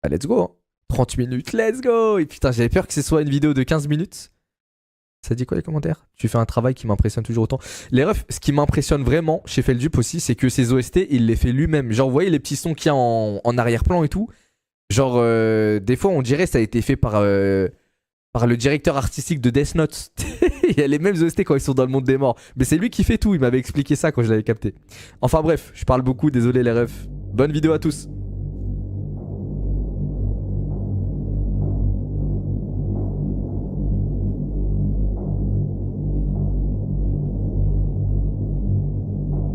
Ah, let's go, hein. 30 minutes, let's go. Et putain, j'avais peur que ce soit une vidéo de 15 minutes. Ça dit quoi les commentaires? Tu fais un travail qui m'impressionne toujours autant. Les refs, ce qui m'impressionne vraiment chez Feldup aussi, c'est que ses OST, il les fait lui-même. Genre, vous voyez les petits sons qu'il y a en arrière-plan et tout. Genre, des fois, on dirait que ça a été fait par le directeur artistique de Death Note. Il y a les mêmes OST quand ils sont dans le monde des morts. Mais c'est lui qui fait tout, il m'avait expliqué ça quand je l'avais capté. Enfin bref, je parle beaucoup, désolé les refs. Bonne vidéo à tous.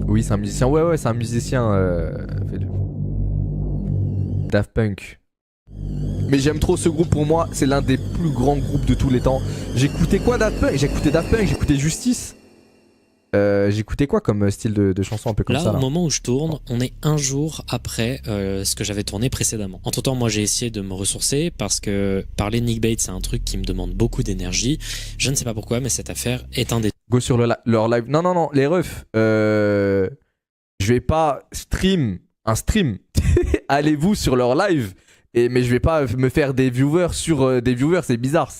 Oui, c'est un musicien. Ouais, c'est un musicien. Daft Punk. Mais j'aime trop ce groupe, pour moi, c'est l'un des plus grands groupes de tous les temps. J'écoutais quoi Daft Punk? J'écoutais Daft Punk, j'écoutais Justice. J'écoutais quoi comme style de chanson un peu comme ça Là, au moment où je tourne, on est un jour après ce que j'avais tourné précédemment. Entre temps, moi j'ai essayé de me ressourcer parce que parler de Nick Bate, c'est un truc qui me demande beaucoup d'énergie. Je ne sais pas pourquoi, mais cette affaire est un des... Go sur leur live. Non, les refs. Je vais pas un stream. Allez-vous sur leur live. Mais je vais pas me faire des viewers sur des viewers, c'est bizarre.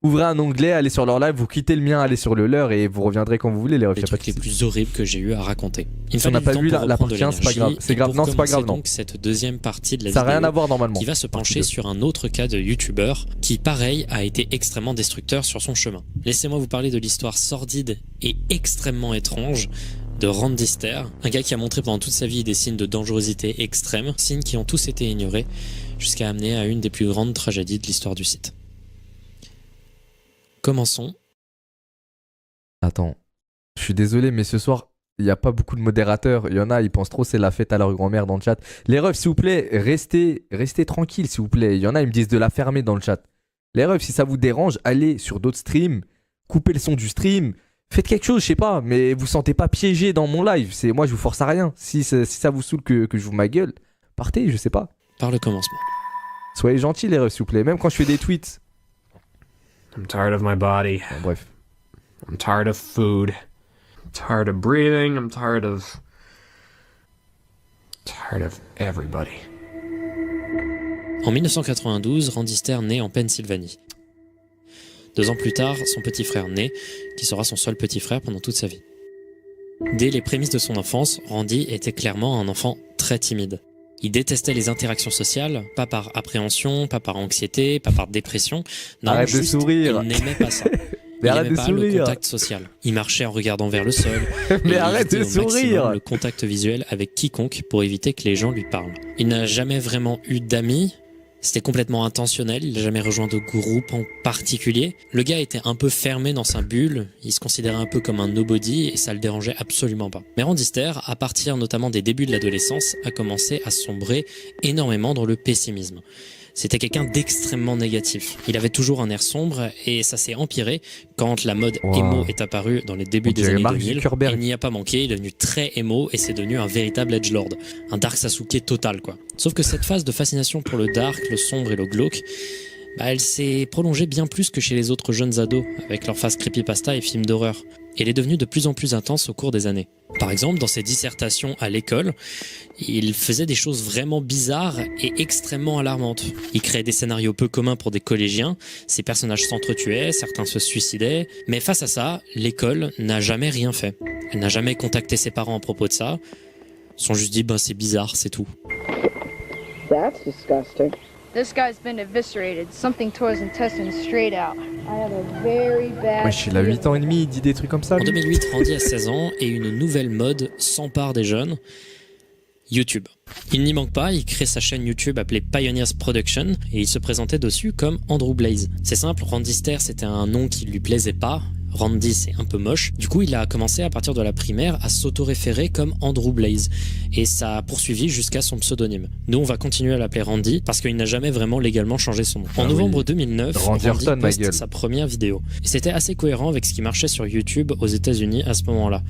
Ouvrez un onglet, allez sur leur live, vous quittez le mien, allez sur le leur et vous reviendrez quand vous voulez, les refs. Les trucs les plus horribles que j'ai eu à raconter. On n'a pas vu la partie 1, c'est pas grave. C'est grave, non, c'est pas grave, non. Donc cette deuxième partie de la vidéo, ça n'a rien à voir normalement. Qui va se pencher sur un autre cas de youtubeur qui, pareil, a été extrêmement destructeur sur son chemin. Laissez-moi vous parler de l'histoire sordide et extrêmement étrange de Randyster, un gars qui a montré pendant toute sa vie des signes de dangerosité extrême, signes qui ont tous été ignorés, jusqu'à amener à une des plus grandes tragédies de l'histoire du site. Commençons. Attends, je suis désolé, mais ce soir, il n'y a pas beaucoup de modérateurs. Il y en a, ils pensent trop c'est la fête à leur grand-mère dans le chat. Les refs, s'il vous plaît, restez tranquilles, s'il vous plaît. Il y en a, ils me disent de la fermer dans le chat. Les refs, si ça vous dérange, allez sur d'autres streams, coupez le son du stream, faites quelque chose, je sais pas, mais vous sentez pas piégé dans mon live. Moi, je vous force à rien. Si ça vous saoule que je vous ma gueule, partez, je sais pas. Par le commencement. Soyez gentils, les refs, s'il vous plaît. Même quand je fais des tweets. I'm tired of my body. Bon, bref. I'm tired of food. I'm tired of breathing. I'm tired of everybody. En 1992, Randyster naît en Pennsylvanie. 2 ans plus tard, son petit frère naît, qui sera son seul petit frère pendant toute sa vie. Dès les prémices de son enfance, Randy était clairement un enfant très timide. Il détestait les interactions sociales, pas par appréhension, pas par anxiété, pas par dépression. Non, arrête juste, de sourire. Il n'aimait pas ça. Mais il arrête n'aimait de pas sourire. le contact social. Il marchait en regardant vers le sol. Mais arrête de sourire. Le contact visuel avec quiconque pour éviter que les gens lui parlent. Il n'a jamais vraiment eu d'amis. C'était complètement intentionnel, il n'a jamais rejoint de groupe en particulier. Le gars était un peu fermé dans sa bulle, il se considérait un peu comme un nobody et ça le dérangeait absolument pas. Mais Randyster, à partir notamment des débuts de l'adolescence, a commencé à sombrer énormément dans le pessimisme. C'était quelqu'un d'extrêmement négatif. Il avait toujours un air sombre et ça s'est empiré quand la mode emo est apparue dans les débuts des années 2000. Il n'y a pas manqué, il est devenu très emo et c'est devenu un véritable edgelord. Un Dark Sasuke total quoi. Sauf que cette phase de fascination pour le dark, le sombre et le glauque, elle s'est prolongée bien plus que chez les autres jeunes ados avec leur phase creepypasta et films d'horreur. Et elle est devenue de plus en plus intense au cours des années. Par exemple, dans ses dissertations à l'école, il faisait des choses vraiment bizarres et extrêmement alarmantes. Il créait des scénarios peu communs pour des collégiens, ses personnages s'entretuaient, certains se suicidaient, mais face à ça, l'école n'a jamais rien fait. Elle n'a jamais contacté ses parents à propos de ça. Ils se sont juste dit, c'est bizarre, c'est tout. That's disgusting. This guy's been eviscerated. Something tore his intestines straight out. I have a very bad... Wesh, il a 8 ans et demi, il dit des trucs comme ça. En 2008, Randy a 16 ans et une nouvelle mode s'empare des jeunes. YouTube. Il n'y manque pas, il crée sa chaîne YouTube appelée Pioneers Production et il se présentait dessus comme Andrew Blaze. C'est simple, Randyster c'était un nom qui lui plaisait pas. Randy c'est un peu moche. Du coup il a commencé à partir de la primaire à s'auto-référer comme Andrew Blaze et ça a poursuivi jusqu'à son pseudonyme. Nous on va continuer à l'appeler Randy parce qu'il n'a jamais vraiment légalement changé son nom. En novembre 2009, Randy poste sa première vidéo. Et c'était assez cohérent avec ce qui marchait sur YouTube aux États-Unis à ce moment-là.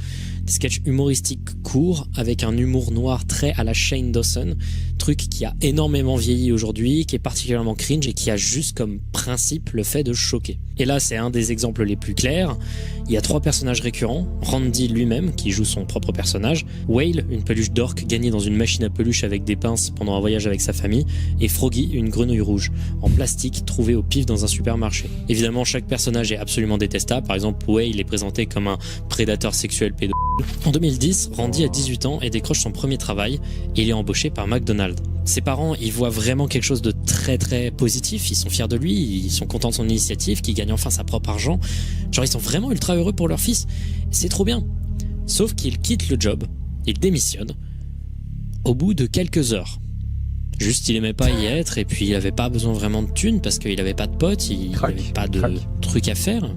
Des sketchs humoristiques courts avec un humour noir très à la Shane Dawson, truc qui a énormément vieilli aujourd'hui, qui est particulièrement cringe et qui a juste comme principe le fait de choquer. Et là, c'est un des exemples les plus clairs. Il y a 3 personnages récurrents. Randy lui-même, qui joue son propre personnage. Whale, une peluche d'orque gagnée dans une machine à peluche avec des pinces pendant un voyage avec sa famille. Et Froggy, une grenouille rouge, en plastique, trouvée au pif dans un supermarché. Évidemment, chaque personnage est absolument détestable. Par exemple, Whale est présenté comme un prédateur sexuel pédophile. En 2010, Randy a 18 ans et décroche son premier travail. Il est embauché par McDonald's. Ses parents, ils voient vraiment quelque chose de très très positif. Ils sont fiers de lui, ils sont contents de son initiative, qu'il gagne enfin sa propre argent. Genre, ils sont vraiment ultra heureux pour leur fils. C'est trop bien. Sauf qu'il quitte le job, il démissionne, au bout de quelques heures. Juste, il aimait pas y être et puis il avait pas besoin vraiment de thunes parce qu'il avait pas de potes, il avait pas de trucs à faire.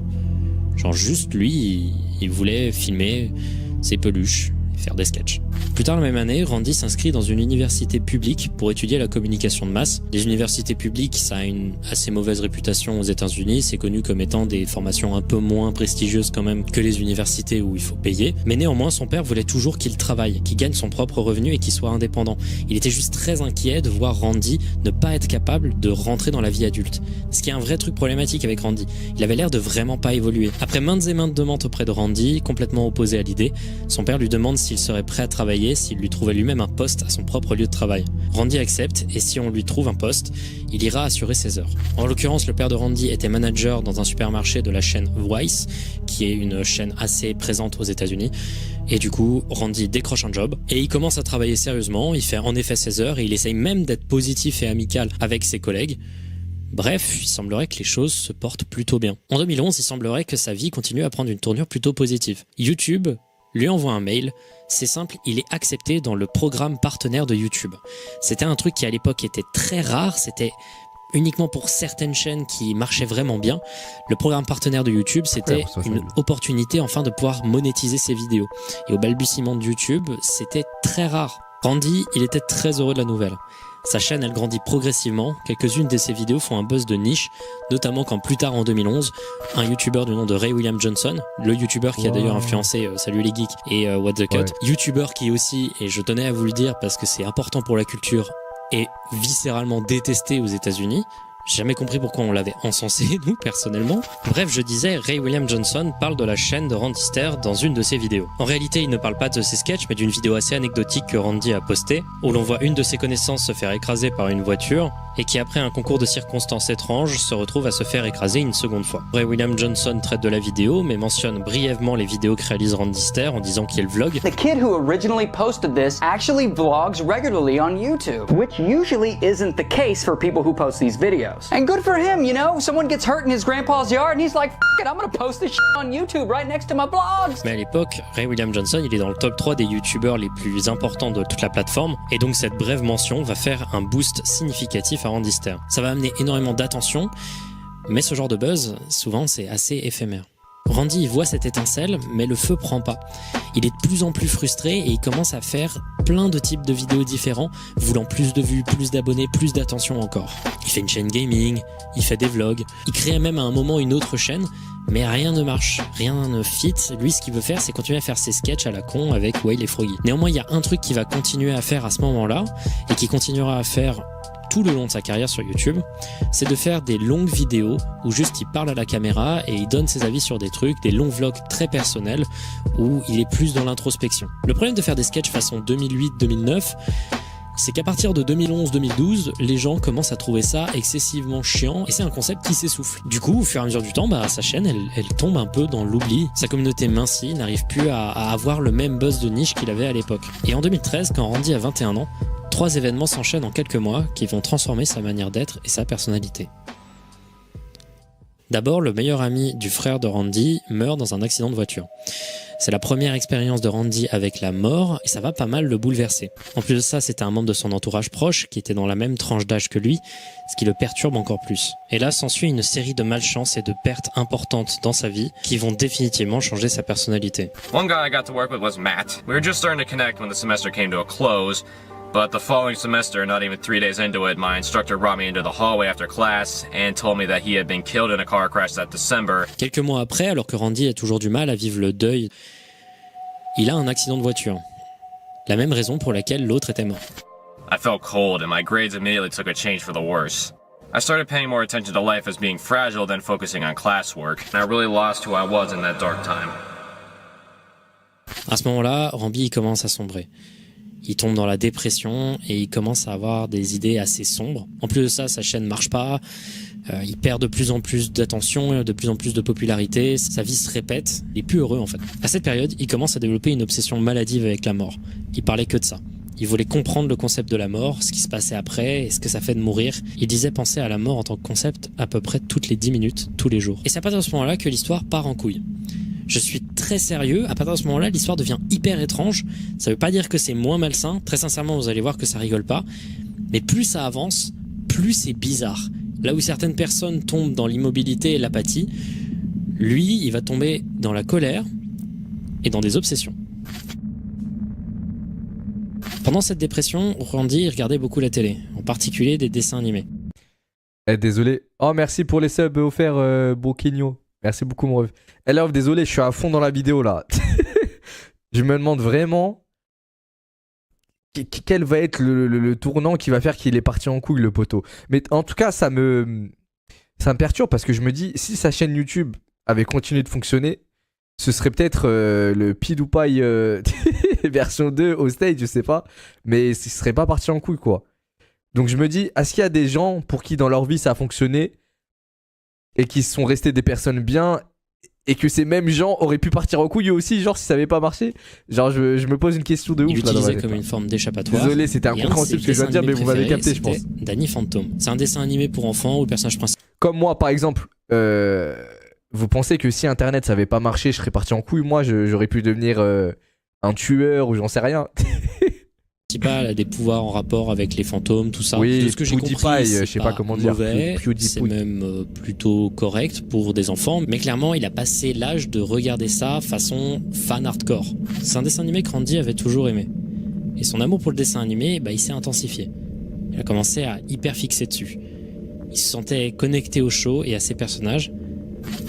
Genre, juste lui, il voulait filmer ses peluches, faire des sketchs. Plus tard la même année, Randy s'inscrit dans une université publique pour étudier la communication de masse. Les universités publiques, ça a une assez mauvaise réputation aux États-Unis. C'est connu comme étant des formations un peu moins prestigieuses quand même que les universités où il faut payer. Mais néanmoins, son père voulait toujours qu'il travaille, qu'il gagne son propre revenu et qu'il soit indépendant. Il était juste très inquiet de voir Randy ne pas être capable de rentrer dans la vie adulte. Ce qui est un vrai truc problématique avec Randy. Il avait l'air de vraiment pas évoluer. Après maintes et maintes demandes auprès de Randy, complètement opposé à l'idée, son père lui demande s'il serait prêt à travailler, s'il lui trouvait lui-même un poste à son propre lieu de travail. Randy accepte et si on lui trouve un poste, il ira assurer ses heures. En l'occurrence, le père de Randy était manager dans un supermarché de la chaîne Weis, qui est une chaîne assez présente aux États-Unis. Et du coup, Randy décroche un job et il commence à travailler sérieusement. Il fait en effet ses heures et il essaye même d'être positif et amical avec ses collègues. Bref, il semblerait que les choses se portent plutôt bien. En 2011, il semblerait que sa vie continue à prendre une tournure plutôt positive. YouTube lui envoie un mail, c'est simple, il est accepté dans le programme partenaire de YouTube. C'était un truc qui à l'époque était très rare, c'était uniquement pour certaines chaînes qui marchaient vraiment bien. Le programme partenaire de YouTube, c'était une opportunité enfin de pouvoir monétiser ses vidéos. Et au balbutiement de YouTube, c'était très rare. Randy, il était très heureux de la nouvelle. Sa chaîne, elle grandit progressivement. Quelques-unes de ses vidéos font un buzz de niche, notamment quand plus tard en 2011, un YouTuber du nom de Ray William Johnson, le YouTuber qui a d'ailleurs influencé Salut les Geeks et What the Cut, YouTuber qui aussi, et je tenais à vous le dire parce que c'est important pour la culture, est viscéralement détesté aux États-Unis. J'ai jamais compris pourquoi on l'avait encensé, nous, personnellement. Bref, je disais, Ray William Johnson parle de la chaîne de Randy Stair dans une de ses vidéos. En réalité, il ne parle pas de ses sketchs, mais d'une vidéo assez anecdotique que Randy a postée, où l'on voit une de ses connaissances se faire écraser par une voiture, et qui après un concours de circonstances étranges se retrouve à se faire écraser une seconde fois. Ray William Johnson traite de la vidéo, mais mentionne brièvement les vidéos que réalise Randy Stair en disant qu'il vlog. The kid who originally posted this actually vlogs regularly on YouTube, which usually isn't the case for people who post these videos. And good for him, you know, someone gets hurt in his grandpa's yard and he's like, F it, I'm gonna post this shit on YouTube right next to my blogs. Mais à l'époque, Ray William Johnson, il est dans le top 3 des youtubeurs les plus importants de toute la plateforme, et donc cette brève mention va faire un boost significatif à Randy Stair. Ça va amener énormément d'attention, mais ce genre de buzz, souvent, c'est assez éphémère. Randy il voit cette étincelle, mais le feu prend pas. Il est de plus en plus frustré et il commence à faire plein de types de vidéos différents, voulant plus de vues, plus d'abonnés, plus d'attention encore. Il fait une chaîne gaming, il fait des vlogs, il crée même à un moment une autre chaîne, mais rien ne marche, rien ne fit. Lui, ce qu'il veut faire, c'est continuer à faire ses sketchs à la con avec Whale et Froggy. Néanmoins, il y a un truc qu'il va continuer à faire à ce moment-là, et qui continuera à faire tout le long de sa carrière sur YouTube, c'est de faire des longues vidéos où juste il parle à la caméra et il donne ses avis sur des trucs, des longs vlogs très personnels où il est plus dans l'introspection. Le problème de faire des sketchs façon 2008-2009, c'est qu'à partir de 2011-2012, les gens commencent à trouver ça excessivement chiant et c'est un concept qui s'essouffle. Du coup, au fur et à mesure du temps, sa chaîne, elle tombe un peu dans l'oubli. Sa communauté mincit, n'arrive plus à avoir le même buzz de niche qu'il avait à l'époque. Et en 2013, quand Randy a 21 ans, 3 événements s'enchaînent en quelques mois qui vont transformer sa manière d'être et sa personnalité. D'abord, le meilleur ami du frère de Randy meurt dans un accident de voiture. C'est la première expérience de Randy avec la mort et ça va pas mal le bouleverser. En plus de ça, c'était un membre de son entourage proche qui était dans la même tranche d'âge que lui, ce qui le perturbe encore plus. Et là s'ensuit une série de malchances et de pertes importantes dans sa vie qui vont définitivement changer sa personnalité. One guy I got to work with was Matt. We were just starting to connect when the semester came to a close. But the following semester, not even 3 days into it, my instructor brought me into the hallway after class and told me that he had been killed in a car crash that December. Quelques mois après, alors que Randy a toujours du mal à vivre le deuil, il a un accident de voiture. La même raison pour laquelle l'autre était mort. I felt cold and my grades immediately took a change for the worse. I started paying more attention to life as being fragile than focusing on classwork, and I really lost who I was in that dark time. À ce moment-là, Rambi il commence à sombrer. Il tombe dans la dépression et il commence à avoir des idées assez sombres. En plus de ça, sa chaîne marche pas. Il perd de plus en plus d'attention, de plus en plus de popularité. Sa vie se répète. Il est plus heureux en fait. À cette période, il commence à développer une obsession maladive avec la mort. Il parlait que de ça. Il voulait comprendre le concept de la mort, ce qui se passait après et ce que ça fait de mourir. Il disait penser à la mort en tant que concept à peu près toutes les 10 minutes, tous les jours. Et c'est à partir de ce moment-là que l'histoire part en couille. Je suis très sérieux, à partir de ce moment-là, l'histoire devient hyper étrange. Ça veut pas dire que c'est moins malsain, très sincèrement vous allez voir que ça rigole pas. Mais plus ça avance, plus c'est bizarre. Là où certaines personnes tombent dans l'immobilité et l'apathie, lui, il va tomber dans la colère et dans des obsessions. Pendant cette dépression, Randy regardait beaucoup la télé, en particulier des dessins animés. Désolé. Oh, merci pour les subs offerts, Boquinho. Merci beaucoup, mon ref. Love, désolé, je suis à fond dans la vidéo là. Je me demande vraiment quel va être le tournant qui va faire qu'il est parti en couille, le poteau. Mais en tout cas, ça me perturbe parce que je me dis, si sa chaîne YouTube avait continué de fonctionner, ce serait peut-être le PewDiePie version 2 au stage, je sais pas. Mais ce serait pas parti en couille, quoi. Donc je me dis, est-ce qu'il y a des gens pour qui dans leur vie ça a fonctionné et qui sont restés des personnes bien et que ces mêmes gens auraient pu partir en couille aussi, genre si ça avait pas marché? Genre je me pose une question de ouf. Il l'utilisait comme une forme d'échappatoire. Désolé, c'était incompréhensible ce que je viens de dire, mais vous m'avez capté, je pense. Danny Phantom. C'est un dessin animé pour enfants où le personnage principal... Comme moi, par exemple, vous pensez que si Internet ça avait pas marché, je serais parti en couille? Moi, j'aurais pu devenir un tueur ou j'en sais rien. A des pouvoirs en rapport avec les fantômes, tout ça. Oui, de ce que j'ai compris, je sais pas comment dire. Mauvais, c'est même plutôt correct pour des enfants, mais clairement, il a passé l'âge de regarder ça façon fan hardcore. C'est un dessin animé que Randy avait toujours aimé. Et son amour pour le dessin animé, il s'est intensifié. Il a commencé à hyper fixer dessus. Il se sentait connecté au show et à ses personnages,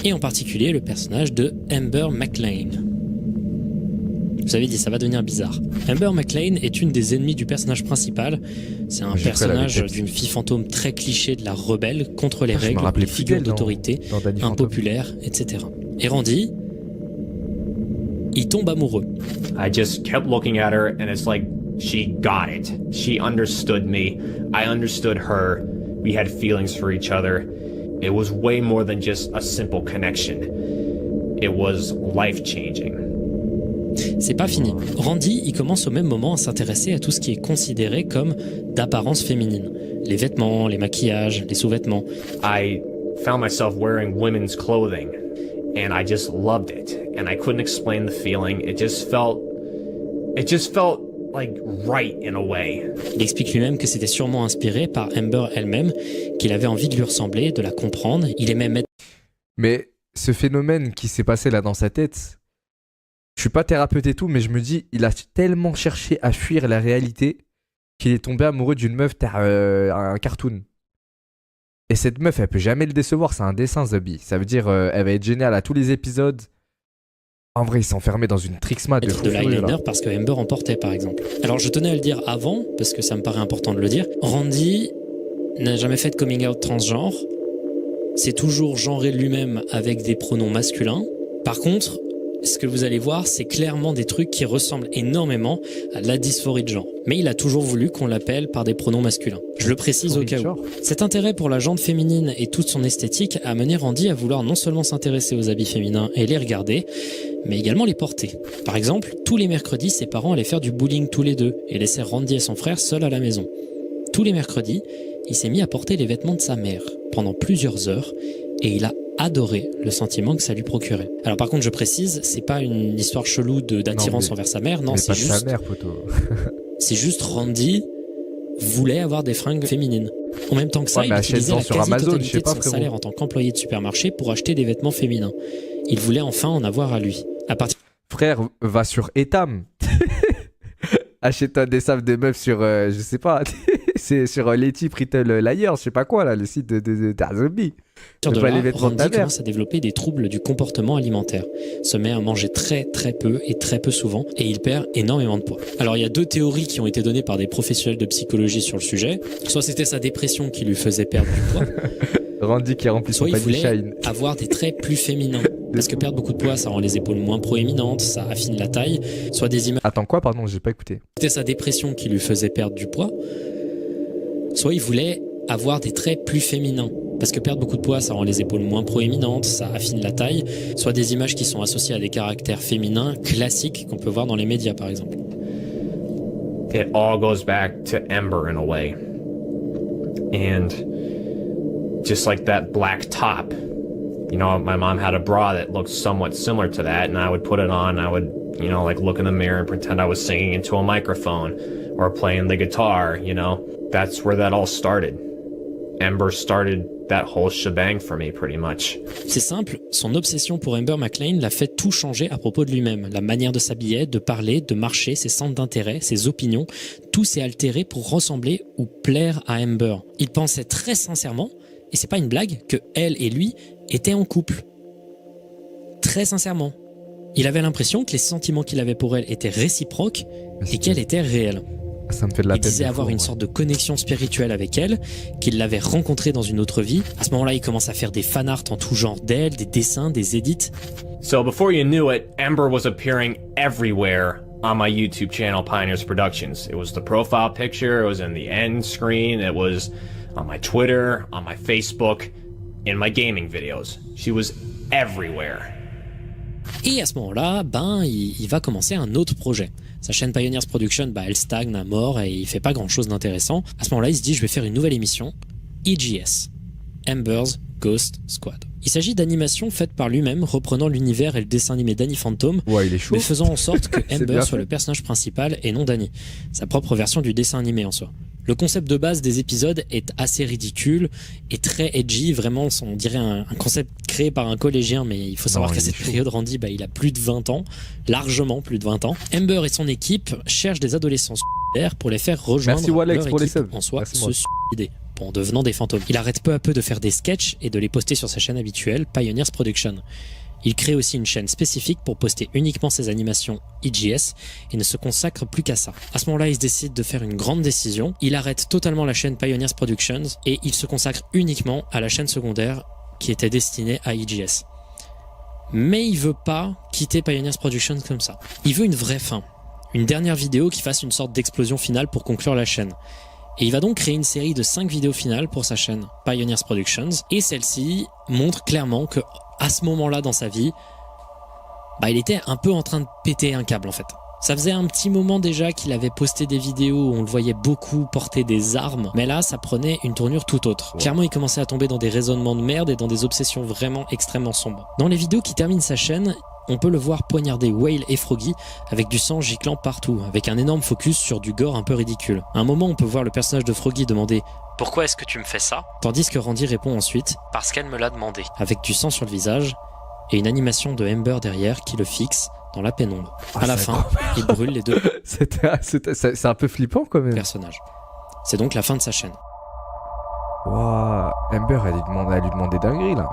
et en particulier le personnage de Amber McLean. Vous avez dit, ça va devenir bizarre. Amber McLean est une des ennemies du personnage principal. C'est un personnage d'une fille fantôme très cliché de la rebelle contre les règles, les figures d'autorité, impopulaires, etc. Et Randy, il tombe amoureux. I just kept looking at her and it's like she got it. She understood me. I understood her. We had feelings for each other. It was way more than just a simple connection. It was life-changing. C'est pas fini. Randy, il commence au même moment à s'intéresser à tout ce qui est considéré comme d'apparence féminine. Les vêtements, les maquillages, les sous-vêtements. I found myself wearing women's clothing and I just loved it. And I couldn't explain the feeling. It just felt like right in a way. Il explique lui-même que c'était sûrement inspiré par Amber elle-même, qu'il avait envie de lui ressembler, de la comprendre. Il aimait mettre... Mais ce phénomène qui s'est passé là dans sa tête... Je suis pas thérapeute et tout, mais je me dis, il a tellement cherché à fuir la réalité qu'il est tombé amoureux d'une meuf, un cartoon. Et cette meuf, elle peut jamais le décevoir, c'est un dessin, Zabi. Ça veut dire, elle va être géniale à tous les épisodes. En vrai, il s'est enfermé dans une trixma de l'eyeliner parce que Amber en portait, par exemple. Alors, je tenais à le dire avant, parce que ça me paraît important de le dire. Randy n'a jamais fait de coming out transgenre. C'est toujours genré lui-même avec des pronoms masculins. Par contre... ce que vous allez voir, c'est clairement des trucs qui ressemblent énormément à la dysphorie de genre. Mais il a toujours voulu qu'on l'appelle par des pronoms masculins. Je le précise au cas où. Cet intérêt pour la jante féminine et toute son esthétique a amené Randy à vouloir non seulement s'intéresser aux habits féminins et les regarder, mais également les porter. Par exemple, tous les mercredis, ses parents allaient faire du bowling tous les deux et laissaient Randy et son frère seuls à la maison. Tous les mercredis, il s'est mis à porter les vêtements de sa mère pendant plusieurs heures et il a adoré le sentiment que ça lui procurait. Alors par contre, je précise, c'est pas une histoire chelou d'attirance envers sa mère, non, c'est juste... sa mère, poteau. C'est juste Randy voulait avoir des fringues féminines. En même temps que ça, il utilisait la quasi-totalité de son salaire en tant qu'employé de supermarché pour acheter des vêtements féminins. Il voulait enfin en avoir à lui. Frère, va sur Etam. Achète-toi des saves de meufs sur... je sais pas... C'est sur Letty Brittle Liar, je sais pas quoi, là, le site de Airbnb. À partir de pas les là, vêtements de ta Randy mère. commence à développer des troubles du comportement alimentaire, se met à manger très très peu et très peu souvent, et il perd énormément de poids. Alors il y a 2 théories qui ont été données par des professionnels de psychologie sur le sujet. Soit c'était sa dépression qui lui faisait perdre du poids, Randy qui a rempli son soit il panier voulait Shine. avoir des traits plus féminins. Parce que perdre beaucoup de poids, ça rend les épaules moins proéminentes, ça affine la taille, soit des images. Attends, quoi, pardon, j'ai pas écouté. C'était sa dépression qui lui faisait perdre du poids, soit il voulait avoir des traits plus féminins. Parce que perdre beaucoup de poids, ça rend les épaules moins proéminentes, ça affine la taille, soit des images qui sont associées à des caractères féminins classiques qu'on peut voir dans les médias par exemple. It all goes back to Ember in a way. And just like that black top, you know, my mom had a bra that looked somewhat similar to that, and I would put it on, I would, you know, like look in the mirror and pretend I was singing into a microphone or playing the guitar, you know. That's where that all started. Ember started that whole shebang for me, pretty much. C'est simple, son obsession pour Amber McLean l'a fait tout changer à propos de lui-même. La manière de s'habiller, de parler, de marcher, ses centres d'intérêt, ses opinions, tout s'est altéré pour ressembler ou plaire à Amber. Il pensait très sincèrement, et c'est pas une blague, que elle et lui étaient en couple. Très sincèrement. Il avait l'impression que les sentiments qu'il avait pour elle étaient réciproques et qu'elle était réelle. Ça me fait de la Il peine. disait des avoir fois, une ouais. sorte de connexion spirituelle avec elle, qu'il l'avait rencontrée dans une autre vie. À ce moment-là, il commence à faire des fanarts en tout genre d'elle, des dessins, des edits. So before you knew it, Ember was appearing everywhere on my YouTube channel, Pioneers Productions. It was the profile picture, it was in the end screen, it was on my Twitter, on my Facebook, in my gaming videos. She was everywhere. Et à ce moment-là, il va commencer un autre projet. Sa chaîne Pioneers Production, elle stagne à mort et il fait pas grand-chose d'intéressant. À ce moment-là, il se dit, je vais faire une nouvelle émission, EGS, Ember's Ghost Squad. Il s'agit d'animations faites par lui-même, reprenant l'univers et le dessin animé Danny Phantom, Ouais, il est chaud. mais faisant en sorte que C'est Amber bien soit fait. le personnage principal et non Danny, sa propre version du dessin animé en soi. Le concept de base des épisodes est assez ridicule et très edgy, vraiment on dirait un concept créé par un collégien, mais il faut savoir Non, qu'à il est cette chaud. période, Randy, il a plus de 20 ans, largement plus de 20 ans. Amber et son équipe cherchent des adolescents suicidaires pour les faire rejoindre Merci, Walex, leur pour les équipe subs. en soi, Merci, se moi. suicider, en devenant des fantômes. Il arrête peu à peu de faire des sketchs et de les poster sur sa chaîne habituelle, Pioneers Production. Il crée aussi une chaîne spécifique pour poster uniquement ses animations EGS et ne se consacre plus qu'à ça. À ce moment-là, il se décide de faire une grande décision. Il arrête totalement la chaîne Pioneers Productions et il se consacre uniquement à la chaîne secondaire qui était destinée à EGS. Mais il veut pas quitter Pioneers Productions comme ça. Il veut une vraie fin. Une dernière vidéo qui fasse une sorte d'explosion finale pour conclure la chaîne. Et il va donc créer une série de 5 vidéos finales pour sa chaîne Pioneers Productions. Et celle-ci montre clairement que à ce moment-là dans sa vie, il était un peu en train de péter un câble en fait. Ça faisait un petit moment déjà qu'il avait posté des vidéos où on le voyait beaucoup porter des armes, mais là ça prenait une tournure tout autre. Ouais. Clairement il commençait à tomber dans des raisonnements de merde et dans des obsessions vraiment extrêmement sombres. Dans les vidéos qui terminent sa chaîne, on peut le voir poignarder Whale et Froggy avec du sang giclant partout, avec un énorme focus sur du gore un peu ridicule. À un moment on peut voir le personnage de Froggy demander « Pourquoi est-ce que tu me fais ça ?» Tandis que Randy répond ensuite « Parce qu'elle me l'a demandé », avec du sang sur le visage et une animation de Amber derrière qui le fixe dans la pénombre. Ah, À la c'est fin, il brûle les deux C'est un peu flippant quand même. personnages. C'est donc la fin de sa chaîne. Waouh, Amber, elle lui demandait dinguerie là.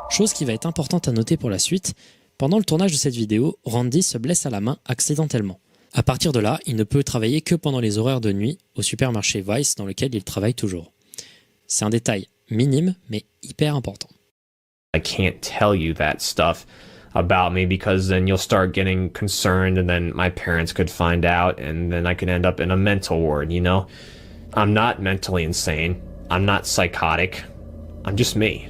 Chose qui va être importante à noter pour la suite, pendant le tournage de cette vidéo, Randy se blesse à la main accidentellement. À partir de là, il ne peut travailler que pendant les horaires de nuit au supermarché Vice dans lequel il travaille toujours. C'est un détail minime mais hyper important. I can't tell you that stuff about me because then you'll start getting concerned and then my parents could find out and then I could end up in a mental ward, you know? I'm not mentally insane. I'm not psychotic. I'm just me.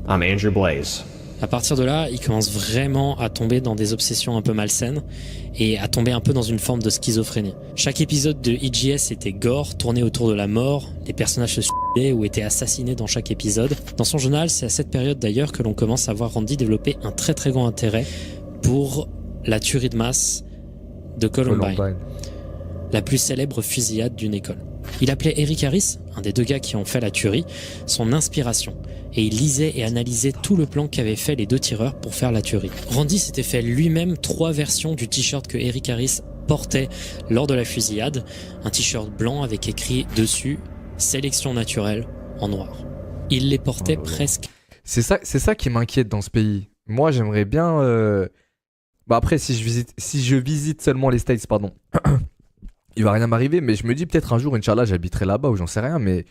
I'm Andrew Blaze. À partir de là, il commence vraiment à tomber dans des obsessions un peu malsaines et à tomber un peu dans une forme de schizophrénie. Chaque épisode de EGS était gore, tourné autour de la mort, les personnages se suicidaient ou étaient assassinés dans chaque épisode. Dans son journal, c'est à cette période d'ailleurs que l'on commence à voir Randy développer un très très grand intérêt pour la tuerie de masse de Columbine, la plus célèbre fusillade d'une école. Il appelait Eric Harris, un des deux gars qui ont fait la tuerie, son inspiration. Et il lisait et analysait tout le plan qu'avaient fait les deux tireurs pour faire la tuerie. Randy s'était fait lui-même 3 versions du t-shirt que Eric Harris portait lors de la fusillade un t-shirt blanc avec écrit dessus « Sélection naturelle » en noir. Il les portait presque... C'est ça qui m'inquiète dans ce pays. Moi, j'aimerais bien... Bah après, si je visite seulement les States, pardon, il va rien m'arriver, mais je me dis peut-être un jour, Inch'Allah, j'habiterai là-bas ou j'en sais rien, mais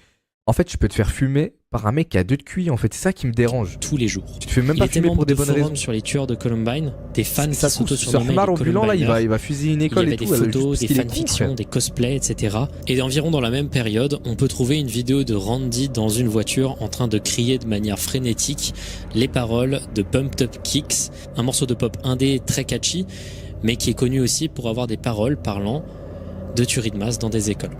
en fait, tu peux te faire fumer par un mec qui a 2 de QI, en fait. C'est ça qui me dérange. tous les jours. Tu te fais même Il pas était fumer membre pour des de bonnes forums raisons. sur les tueurs de Columbine, des fans qui Ça se trouve, ce s'auto-surnommaient Ahmar les ambulant là, Columbineers. il va fusiller une Il y école avait et des tout. photos, juste des qu'il est con, fanfictions, frère. des cosplays, etc. Et environ dans la même période, on peut trouver une vidéo de Randy dans une voiture en train de crier de manière frénétique les paroles de Pumped Up Kicks, un morceau de pop indé très catchy, mais qui est connu aussi pour avoir des paroles parlant de tuerie de masse dans des écoles.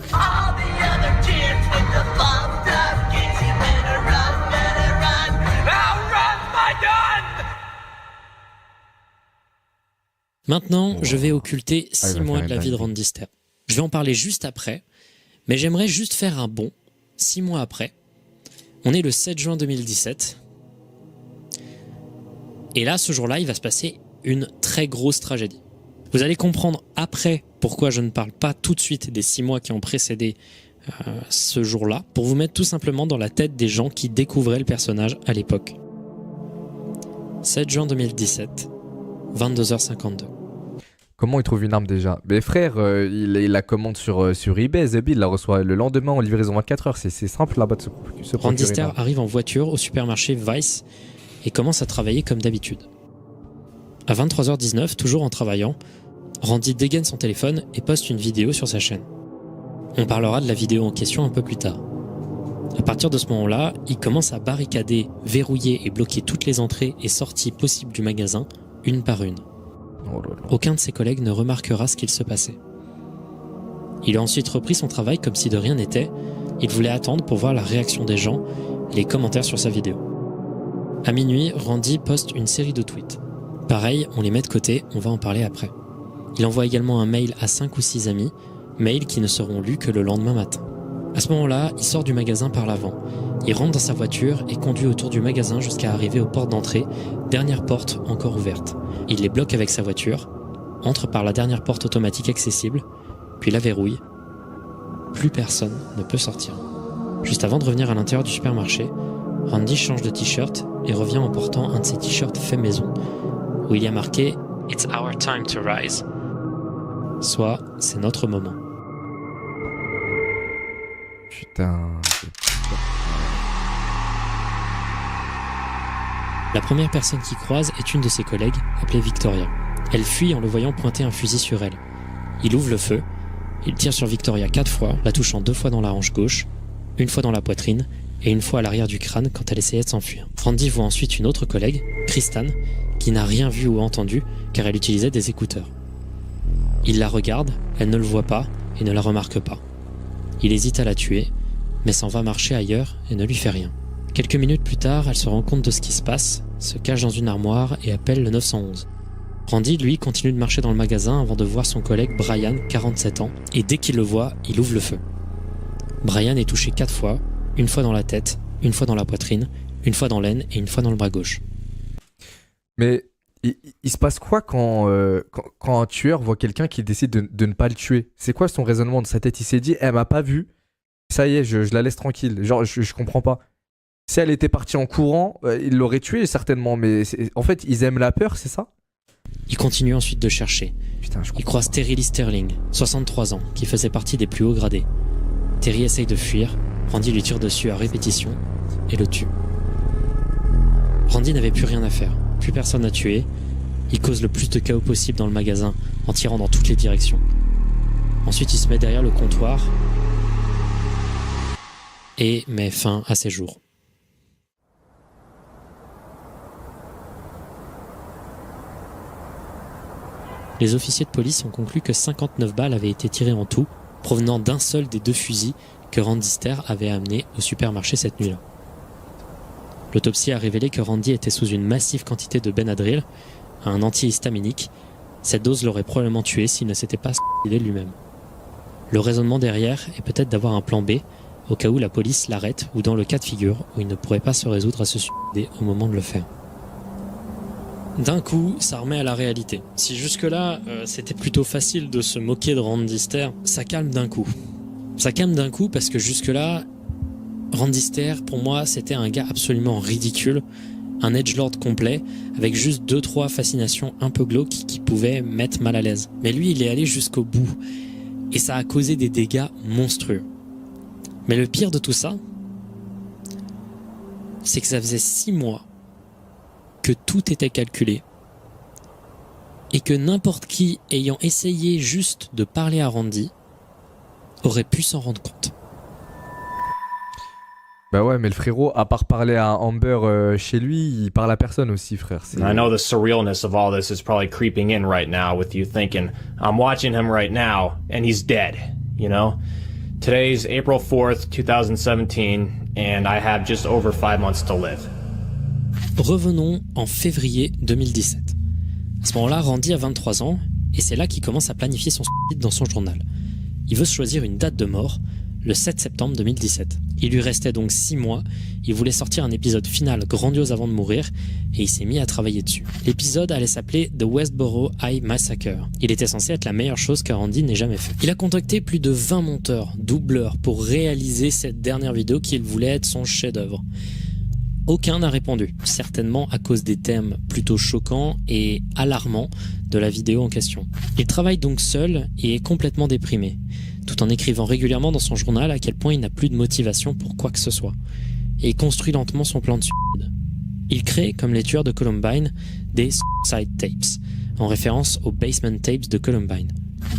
Maintenant, je vais occulter 6 mois de la vie de Randy Ster. Je vais en parler juste après, mais j'aimerais juste faire un bond 6 mois après. On est le 7 juin 2017. Et là, ce jour-là, il va se passer une très grosse tragédie. Vous allez comprendre après pourquoi je ne parle pas tout de suite des 6 mois qui ont précédé ce jour-là, pour vous mettre tout simplement dans la tête des gens qui découvraient le personnage à l'époque. 7 juin 2017, 22h52. Comment il trouve une arme déjà? Mais frère, il la commande sur eBay, Zebi, il la reçoit le lendemain en livraison 24 heures. C'est simple là-bas de se procurer. Randy Ster arrive en voiture au supermarché Vice et commence à travailler comme d'habitude. À 23h19, toujours en travaillant, Randy dégaine son téléphone et poste une vidéo sur sa chaîne. On parlera de la vidéo en question un peu plus tard. À partir de ce moment-là, il commence à barricader, verrouiller et bloquer toutes les entrées et sorties possibles du magasin, une par une. Oh là là. Aucun de ses collègues ne remarquera ce qu'il se passait. Il a ensuite repris son travail comme si de rien n'était. Il voulait attendre pour voir la réaction des gens et les commentaires sur sa vidéo. À minuit, Randy poste une série de tweets. Pareil, on les met de côté, on va en parler après. Il envoie également un mail à 5 ou 6 amis, mails qui ne seront lus que le lendemain matin. À ce moment-là, il sort du magasin par l'avant. Il rentre dans sa voiture et conduit autour du magasin jusqu'à arriver aux portes d'entrée, dernière porte encore ouverte. Il les bloque avec sa voiture, entre par la dernière porte automatique accessible, puis la verrouille. Plus personne ne peut sortir. Juste avant de revenir à l'intérieur du supermarché, Randy change de t-shirt et revient en portant un de ses t-shirts fait maison, où il y a marqué « It's our time to rise », soit « C'est notre moment ». Putain. La première personne qu'il croise est une de ses collègues, appelée Victoria. Elle fuit en le voyant pointer un fusil sur elle. Il ouvre le feu, il tire sur Victoria 4 fois, la touchant 2 fois dans la hanche gauche, 1 fois dans la poitrine et 1 fois à l'arrière du crâne quand elle essayait de s'enfuir. Randy voit ensuite une autre collègue, Kristen, qui n'a rien vu ou entendu car elle utilisait des écouteurs. Il la regarde, elle ne le voit pas et ne la remarque pas. Il hésite à la tuer, mais s'en va marcher ailleurs et ne lui fait rien. Quelques minutes plus tard, elle se rend compte de ce qui se passe, se cache dans une armoire et appelle le 911. Randy, lui, continue de marcher dans le magasin avant de voir son collègue Brian, 47 ans, et dès qu'il le voit, il ouvre le feu. Brian est touché 4 fois, 1 fois dans la tête, 1 fois dans la poitrine, 1 fois dans l'aine et 1 fois dans le bras gauche. Mais il se passe quoi quand un tueur voit quelqu'un qui décide de ne pas le tuer? C'est quoi son raisonnement de sa tête? Il s'est dit, elle m'a pas vu, ça y est, je la laisse tranquille. Genre, je comprends pas. Si elle était partie en courant, il l'aurait tué certainement, mais en fait, ils aiment la peur, c'est ça? Il continue ensuite de chercher. Putain, je Il comprends croise pas. Terry Lee Sterling, 63 ans, qui faisait partie des plus hauts gradés. Terry essaye de fuir, Randy lui tire dessus à répétition et le tue. Randy n'avait plus rien à faire, plus personne à tuer. Il cause le plus de chaos possible dans le magasin en tirant dans toutes les directions. Ensuite, il se met derrière le comptoir et met fin à ses jours. Les officiers de police ont conclu que 59 balles avaient été tirées en tout, provenant d'un seul des 2 fusils que Randy Ster avait amenés au supermarché cette nuit-là. L'autopsie a révélé que Randy était sous une massive quantité de Benadryl, un antihistaminique. Cette dose l'aurait probablement tué s'il ne s'était pas suicidé lui-même. Le raisonnement derrière est peut-être d'avoir un plan B, au cas où la police l'arrête ou dans le cas de figure où il ne pourrait pas se résoudre à se suicider au moment de le faire. D'un coup, ça remet à la réalité. Si jusque-là, c'était plutôt facile de se moquer de Randy Ster, ça calme d'un coup. Ça calme d'un coup parce que jusque-là, Randy Ster, pour moi, c'était un gars absolument ridicule, un edgelord complet, avec juste 2-3 fascinations un peu glauques qui pouvaient mettre mal à l'aise. Mais lui, il est allé jusqu'au bout, et ça a causé des dégâts monstrueux. Mais le pire de tout ça, c'est que ça faisait 6 mois que tout était calculé et que n'importe qui ayant essayé juste de parler à Randy aurait pu s'en rendre compte. Bah ouais, mais le frérot, à part parler à Amber chez lui, il parle à personne aussi, frère. I know the surrealness of all this is probably creeping in right now with you thinking, I'm watching him right now and he's dead, you know? Today's April 4th, 2017, and I have just over 5 months to live. Revenons en février 2017. À ce moment-là, Randy a 23 ans, et c'est là qu'il commence à planifier son suicide dans son journal. Il veut se choisir une date de mort, le 7 septembre 2017. Il lui restait donc 6 mois, il voulait sortir un épisode final grandiose avant de mourir, et il s'est mis à travailler dessus. L'épisode allait s'appeler The Westboro High Massacre. Il était censé être la meilleure chose que Randy n'ait jamais fait. Il a contacté plus de 20 monteurs, doubleurs, pour réaliser cette dernière vidéo qu'il voulait être son chef-d'œuvre. Aucun n'a répondu, certainement à cause des thèmes plutôt choquants et alarmants de la vidéo en question. Il travaille donc seul et est complètement déprimé, tout en écrivant régulièrement dans son journal à quel point il n'a plus de motivation pour quoi que ce soit, et construit lentement son plan de suicide. Il crée, comme les tueurs de Columbine, des suicide tapes, en référence aux basement tapes de Columbine.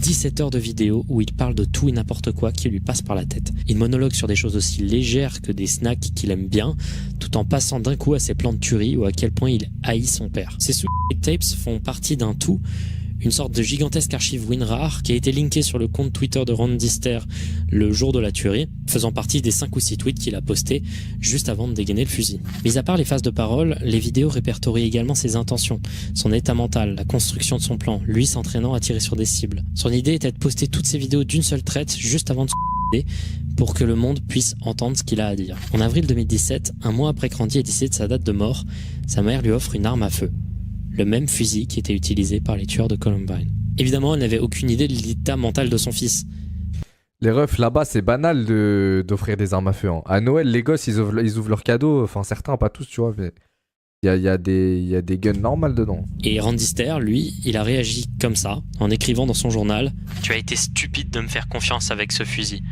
17 heures de vidéo où il parle de tout et n'importe quoi qui lui passe par la tête. Il monologue sur des choses aussi légères que des snacks qu'il aime bien, tout en passant d'un coup à ses plans de tuerie ou à quel point il haït son père. Ces suicide tapes font partie d'un tout, une sorte de gigantesque archive WinRAR qui a été linkée sur le compte Twitter de Randy Ster le jour de la tuerie, faisant partie des 5 ou 6 tweets qu'il a postés juste avant de dégainer le fusil. Mis à part les phases de parole, les vidéos répertorient également ses intentions, son état mental, la construction de son plan, lui s'entraînant à tirer sur des cibles. Son idée était de poster toutes ces vidéos d'une seule traite juste avant de se suicider pour que le monde puisse entendre ce qu'il a à dire. En avril 2017, un mois après que Randy ait décidé de sa date de mort, sa mère lui offre une arme à feu. Le même fusil qui était utilisé par les tueurs de Columbine. Évidemment, elle n'avait aucune idée de l'état mental de son fils. Les refs, là-bas, c'est banal d'offrir des armes à feu. Hein. À Noël, les gosses, ils ouvrent leurs cadeaux. Enfin, certains, pas tous, tu vois, mais il y a des guns normales dedans. Et Randy Ster, lui, il a réagi comme ça, en écrivant dans son journal « Tu as été stupide de me faire confiance avec ce fusil.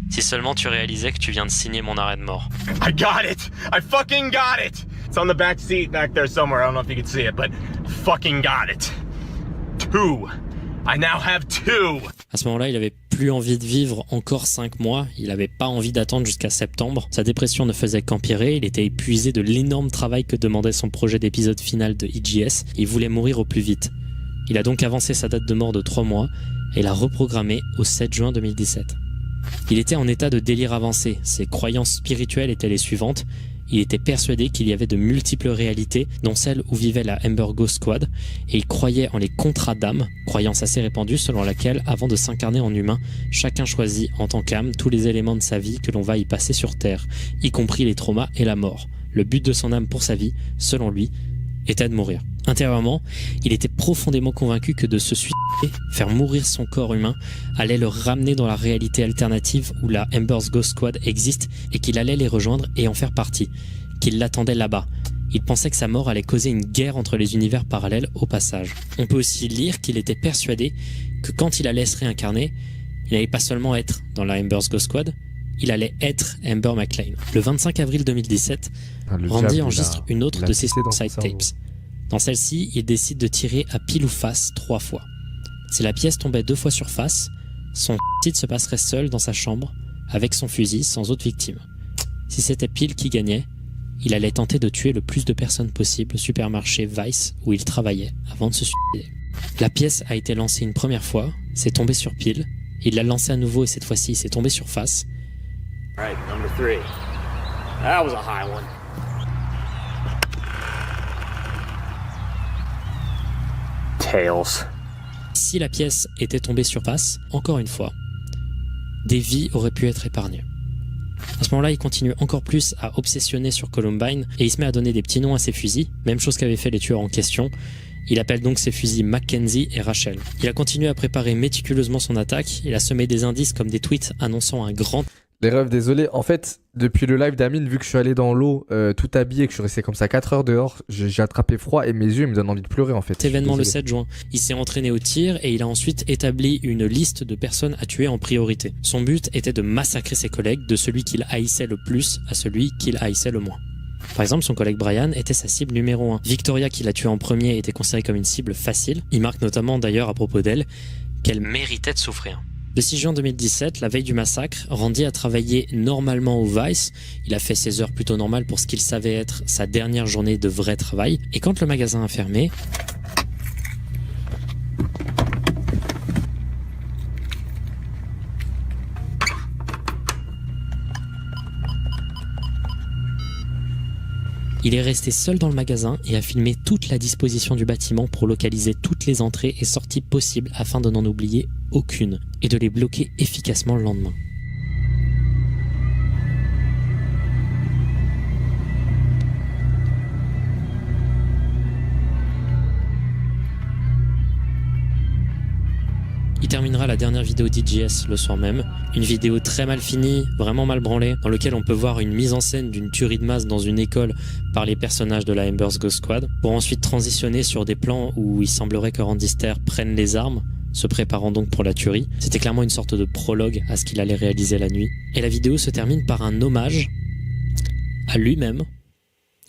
Si seulement tu réalisais que tu viens de signer mon arrêt de mort. » I got it! I fucking got it! It's on the back seat back there somewhere. I don't know if you can see it, but fucking got it. 2. I now have 2. À ce moment-là, il avait plus envie de vivre encore 5 mois. Il avait pas envie d'attendre jusqu'à septembre. Sa dépression ne faisait qu'empirer. Il était épuisé de l'énorme travail que demandait son projet d'épisode final de EGS. Il voulait mourir au plus vite. Il a donc avancé sa date de mort de 3 mois et l'a reprogrammée au 7 juin 2017. Il était en état de délire avancé. Ses croyances spirituelles étaient les suivantes. Il était persuadé qu'il y avait de multiples réalités, dont celle où vivait la Amber Ghost Squad, et il croyait en les contrats d'âme, croyance assez répandue selon laquelle, avant de s'incarner en humain, chacun choisit en tant qu'âme tous les éléments de sa vie que l'on va y passer sur Terre, y compris les traumas et la mort. Le but de son âme pour sa vie, selon lui, était de mourir. Intérieurement, il était profondément convaincu que de se suicider, faire mourir son corps humain, allait le ramener dans la réalité alternative où la Amber's Ghost Squad existe et qu'il allait les rejoindre et en faire partie, qu'il l'attendait là-bas. Il pensait que sa mort allait causer une guerre entre les univers parallèles au passage. On peut aussi lire qu'il était persuadé que quand il allait se réincarner, il n'allait pas seulement être dans la Amber's Ghost Squad, il allait être Amber McClain. Le 25 avril 2017, Randy enregistre une autre de ses suicide tapes. Dans celle-ci, il décide de tirer à pile ou face 3 fois. Si la pièce tombait 2 fois sur face, son suicide se passerait seul dans sa chambre, avec son fusil, sans autre victime. Si c'était pile qui gagnait, il allait tenter de tuer le plus de personnes possible au supermarché Vice où il travaillait avant de se suicider. La pièce a été lancée une première fois, c'est tombé sur pile, il l'a lancée à nouveau et cette fois-ci c'est tombé sur face. Alright, number 3. That was a high one. Tails. Si la pièce était tombée sur face, encore une fois, des vies auraient pu être épargnées. À ce moment-là, il continue encore plus à obsessionner sur Columbine et il se met à donner des petits noms à ses fusils, même chose qu'avaient fait les tueurs en question. Il appelle donc ses fusils Mackenzie et Rachel. Il a continué à préparer méticuleusement son attaque, il a semé des indices comme des tweets annonçant un grand... Les refs, désolé. En fait, depuis le live d'Amine, vu que je suis allé dans l'eau tout habillé, que je suis resté comme ça 4 heures dehors, j'ai attrapé froid et mes yeux ils me donnent envie de pleurer en fait. Cet événement le 7 juin. Il s'est entraîné au tir et il a ensuite établi une liste de personnes à tuer en priorité. Son but était de massacrer ses collègues, de celui qu'il haïssait le plus à celui qu'il haïssait le moins. Par exemple, son collègue Brian était sa cible numéro 1. Victoria, qui l'a tué en premier, était considérée comme une cible facile. Il marque notamment d'ailleurs à propos d'elle qu'elle méritait de souffrir. Le 6 juin 2017, la veille du massacre, Randy a travaillé normalement au Vice. Il a fait ses heures plutôt normales pour ce qu'il savait être sa dernière journée de vrai travail. Et quand le magasin a fermé, il est resté seul dans le magasin et a filmé toute la disposition du bâtiment pour localiser toutes les entrées et sorties possibles afin de n'en oublier aucune et de les bloquer efficacement le lendemain. Il terminera la dernière vidéo d'IGS le soir même, une vidéo très mal finie, vraiment mal branlée, dans laquelle on peut voir une mise en scène d'une tuerie de masse dans une école par les personnages de la Embers Ghost Squad, pour ensuite transitionner sur des plans où il semblerait que Randy Ster prenne les armes, se préparant donc pour la tuerie. C'était clairement une sorte de prologue à ce qu'il allait réaliser la nuit. Et la vidéo se termine par un hommage à lui-même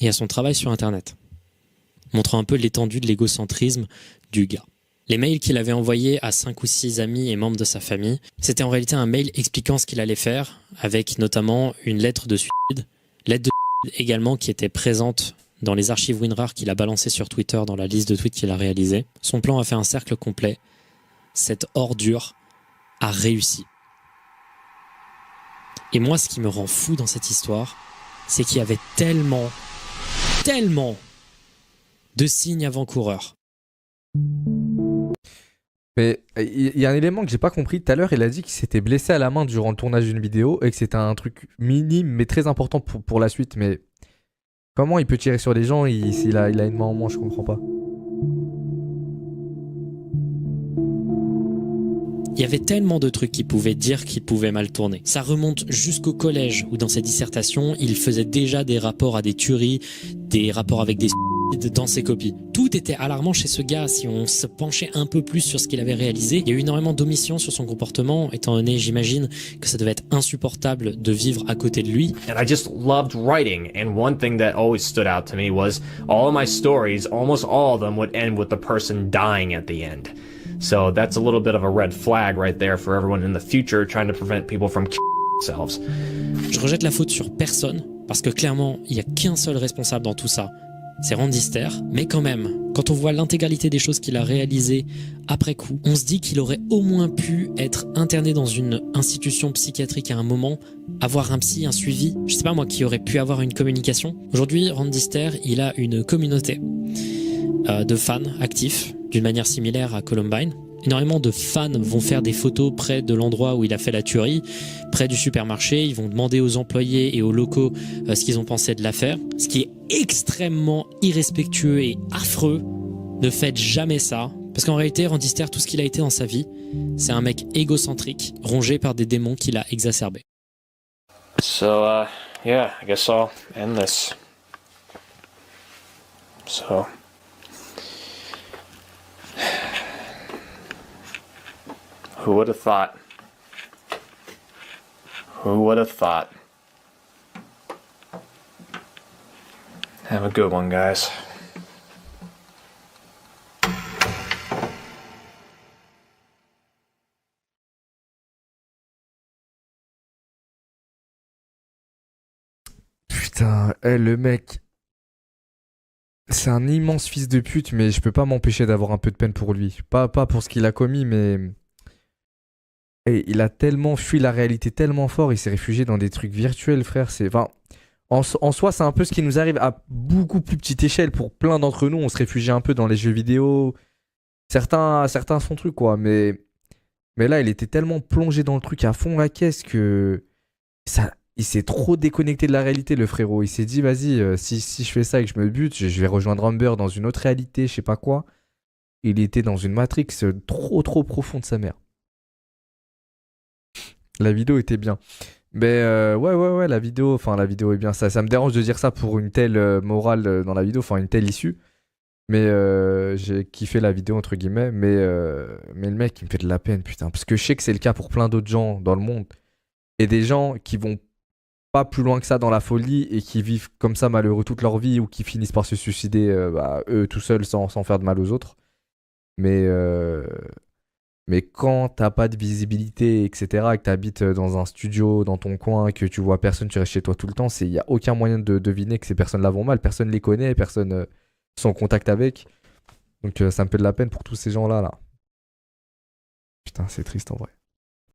et à son travail sur Internet, montrant un peu l'étendue de l'égocentrisme du gars. Les mails qu'il avait envoyés à 5 ou 6 amis et membres de sa famille, c'était en réalité un mail expliquant ce qu'il allait faire, avec notamment une lettre de suicide, également qui était présente dans les archives WinRAR qu'il a balancées sur Twitter dans la liste de tweets qu'il a réalisé. Son plan a fait un cercle complet. Cette ordure a réussi. Et moi, ce qui me rend fou dans cette histoire, c'est qu'il y avait tellement de signes avant-coureurs. Mais il y a un élément que j'ai pas compris. Tout à l'heure, il a dit qu'il s'était blessé à la main durant le tournage d'une vidéo et que c'était un truc minime mais très important pour la suite. Mais comment il peut tirer sur des gens s'il a une main en moins? Je comprends pas. Il y avait tellement de trucs qui pouvaient dire qu'il pouvait mal tourner. Ça remonte jusqu'au collège où dans ses dissertations, il faisait déjà des rapports à des tueries, des rapports avec des dans ses copies. Tout était alarmant chez ce gars. Si on se penchait un peu plus sur ce qu'il avait réalisé, il y a eu énormément d'omissions sur son comportement, étant donné, j'imagine, que ça devait être insupportable de vivre à côté de lui. And I just loved writing, and one thing that always stood out to me was all of my stories, almost all of them would end with the person dying at the end. So that's a little bit of a red flag right there for everyone in the future trying to prevent people from themselves. Je rejette la faute sur personne, parce que clairement, il n'y a qu'un seul responsable dans tout ça. C'est Randy Ster, mais quand même, quand on voit l'intégralité des choses qu'il a réalisées après coup, on se dit qu'il aurait au moins pu être interné dans une institution psychiatrique à un moment, avoir un psy, un suivi, je sais pas moi, qui aurait pu avoir une communication. Aujourd'hui, Randy Ster, il a une communauté de fans actifs, d'une manière similaire à Columbine. Énormément de fans vont faire des photos près de l'endroit où il a fait la tuerie, près du supermarché. Ils vont demander aux employés et aux locaux ce qu'ils ont pensé de l'affaire. Ce qui est extrêmement irrespectueux et affreux. Ne faites jamais ça. Parce qu'en réalité, Randy Ster, tout ce qu'il a été dans sa vie, c'est un mec égocentrique, rongé par des démons qu'il a exacerbés. So, yeah, I guess I'll end this. So... Who would have thought? Who would have thought? Have a good one, guys. Putain, le mec, c'est un immense fils de pute, mais je peux pas m'empêcher d'avoir un peu de peine pour lui. Pas pour ce qu'il a commis, mais... Et il a tellement fui la réalité tellement fort, il s'est réfugié dans des trucs virtuels, frère. Enfin, en soi, c'est un peu ce qui nous arrive à beaucoup plus petite échelle. Pour plein d'entre nous, on se réfugie un peu dans les jeux vidéo. Certains son truc, quoi. Mais là, il était tellement plongé dans le truc à fond la caisse que il s'est trop déconnecté de la réalité, le frérot. Il s'est dit, vas-y, si je fais ça et que je me bute, je vais rejoindre Amber dans une autre réalité, je sais pas quoi. Il était dans une Matrix trop profond de sa mère. La vidéo était bien. Mais ouais, la vidéo est bien. Ça me dérange de dire ça pour une telle morale dans la vidéo, enfin une telle issue. Mais j'ai kiffé la vidéo, entre guillemets. Mais le mec, il me fait de la peine, putain. Parce que je sais que c'est le cas pour plein d'autres gens dans le monde. Et des gens qui vont pas plus loin que ça dans la folie et qui vivent comme ça malheureux toute leur vie ou qui finissent par se suicider eux tout seuls sans faire de mal aux autres. Mais quand t'as pas de visibilité, etc., et que t'habites dans un studio, dans ton coin, et que tu vois personne, tu restes chez toi tout le temps, il n'y a aucun moyen de deviner que ces personnes-là vont mal. Personne les connaît, personne sont en contact avec. Donc ça me fait de la peine pour tous ces gens-là. Là. Putain, c'est triste en vrai.